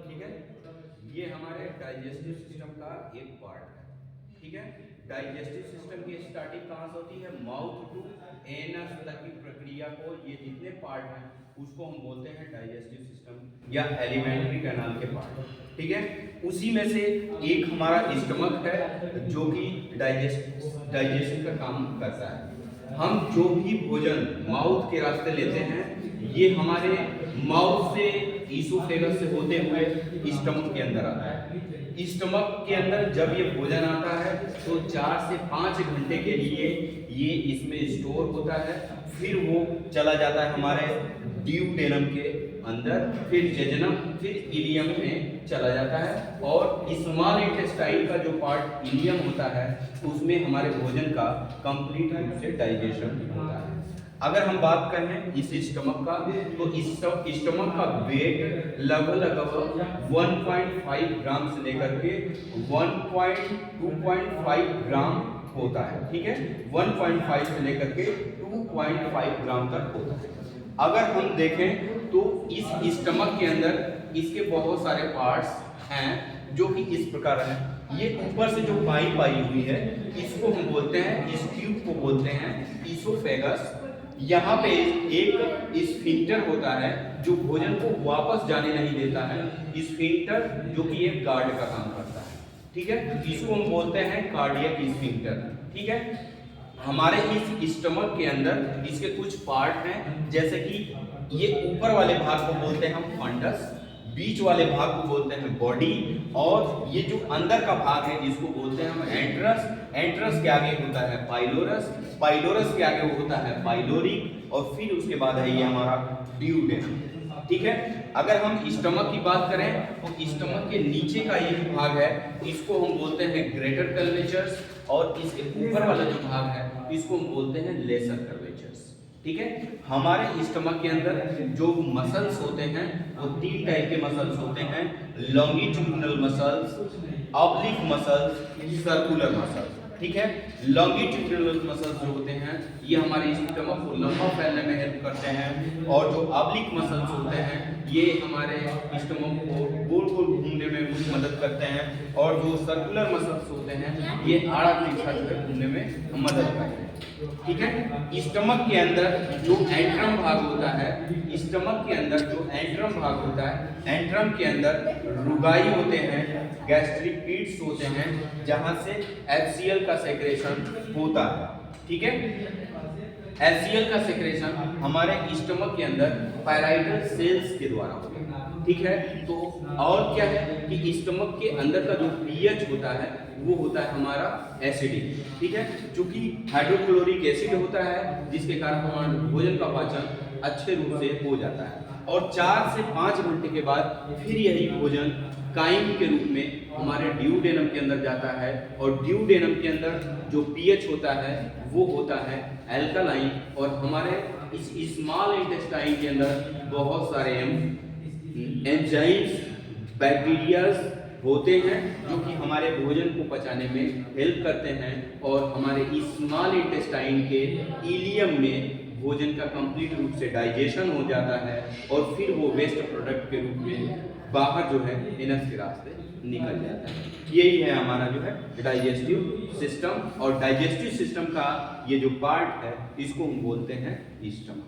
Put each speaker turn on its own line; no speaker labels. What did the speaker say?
ठीक है, ये हमारे डाइजेस्टिव सिस्टम का एक पार्ट है। ठीक है, डाइजेस्टिव सिस्टम की स्टार्टिंग कहाँ से होती है? माउथ टू एनस तक की प्रक्रिया को, ये जितने पार्ट हैं उसको हम बोलते हैं डाइजेस्टिव सिस्टम या एलिमेंट्री कैनाल के पार्ट। ठीक है, उसी में से एक हमारा स्टमक है जो कि डाइजेशन का काम करता है। हम जो भी भोजन माउथ के रास्ते लेते हैं ये हमारे माउथ से ईसोफेगस से होते हुए स्टमक के अंदर आता है। स्टमक के अंदर जब ये भोजन आता है तो 4 से 5 घंटे के लिए ये इसमें स्टोर होता है, फिर वो चला जाता है हमारे ड्यूडेनम के अंदर, फिर जेजनम, फिर इलियम में चला जाता है। और स्मॉल इंटेस्टाइन का जो पार्ट इलियम होता है उसमें हमारे भोजन का कंप्लीट रूप से डाइजेशन होता है। अगर हम बात करें इस स्टमक का तो इस स्टमक का वेट लगभग 1.5 ग्राम से लेकर के 2.5 ग्राम होता है। ठीक है, 1.5 से लेकर के 2.5 ग्राम तक होता है। अगर हम देखें तो इस स्टमक के अंदर इसके बहुत सारे पार्ट्स हैं जो कि इस प्रकार हैं। ये ऊपर से जो पाइप आई हुई है इसको हम बोलते हैं, इस ट्यूब को बोलते हैं ईसोफेगस। यहाँ पे एक स्फिंक्टर होता है जो भोजन को वापस जाने नहीं देता है, स्फिंक्टर जो कि एक गार्ड का काम करता है। ठीक है, इसको हम बोलते हैं कार्डियक स्फिंक्टर। ठीक है, हमारे इस स्टमक के अंदर इसके कुछ पार्ट हैं, जैसे कि ये ऊपर वाले भाग को बोलते हैं हम फंडस, बीच वाले भाग को बोलते हैं बॉडी, और ये जो अंदर का भाग है इसको बोलते हैं हम एंट्रस। एंट्रस के आगे होता है पाइलोरस, पाइलोरस के आगे होता है पाइलोरिक, और फिर उसके बाद है ये हमारा ड्यूडेनम। ठीक है, अगर हम स्टमक की बात करें तो स्टमक के नीचे का ये जो भाग है इसको हम बोलते हैं ग्रेटर कर्वेचर्स, और इसके ऊपर वाला जो भाग है इसको हम बोलते हैं लेसर कर्वेचर्स। ठीक है, हमारे स्टमक के अंदर जो मसल्स होते हैं वो 3 टाइप के मसल्स होते हैं, longitudinal muscles, oblique muscles, circular muscles. ठीक है, लॉन्गिट्यूडिनल मसल्स जो होते हैं ये हमारे स्टमक को लंबा फैलने में हेल्प करते हैं, और जो ऑब्लिक मसल्स होते हैं ये हमारे स्टमक को गोल गोल घूमने में मदद करते हैं, और जो सर्कुलर मसल्स होते हैं ये आड़ा तिरछा घूमने में मदद करते हैं। ठीक है, स्टमक के अंदर जो एंट्रम भाग होता है, स्टमक के अंदर जो एंट्रम भाग होता है, एंट्रम के अंदर रुगाई होते हैं, गैस्ट्रिक कीट्स होते हैं, जहां से HCl का सेक्रेशन होता है। ठीक है, HCl का सेक्रेशन हमारे स्टमक के अंदर पैराइटल सेल्स के द्वारा होता है। ठीक है, तो और क्या है कि स्टमक के अंदर का जो pH होता है वो होता है हमारा एसिडिक। ठीक है, चूंकि हाइड्रोक्लोरिक एसिड होता है जिसके कारण हमारे भोजन का पाचन अच्छे रूप से हो जाता है, और 4 से 5 घंटे के बाद फिर यही भोजन काइम के रूप में हमारे ड्यूडेनम के अंदर जाता है, और ड्यूडेनम के अंदर जो pH होता है वो होता है एल्कलाइन, और हमारे इस स्मॉल इंटेस्टाइन के अंदर बहुत सारे एंजाइम्स, बैक्टीरियाज होते हैं जो कि हमारे भोजन को पचाने में हेल्प करते हैं, और हमारे स्मॉल इंटेस्टाइन के इलियम में भोजन का कंप्लीट रूप से डाइजेशन हो जाता है, और फिर वो वेस्ट प्रोडक्ट के रूप में बाहर जो है एनस के रास्ते निकल जाता है। यही है हमारा जो है डाइजेस्टिव सिस्टम, और डाइजेस्टिव सिस्टम का ये जो पार्ट है इसको हम बोलते हैं स्टमक।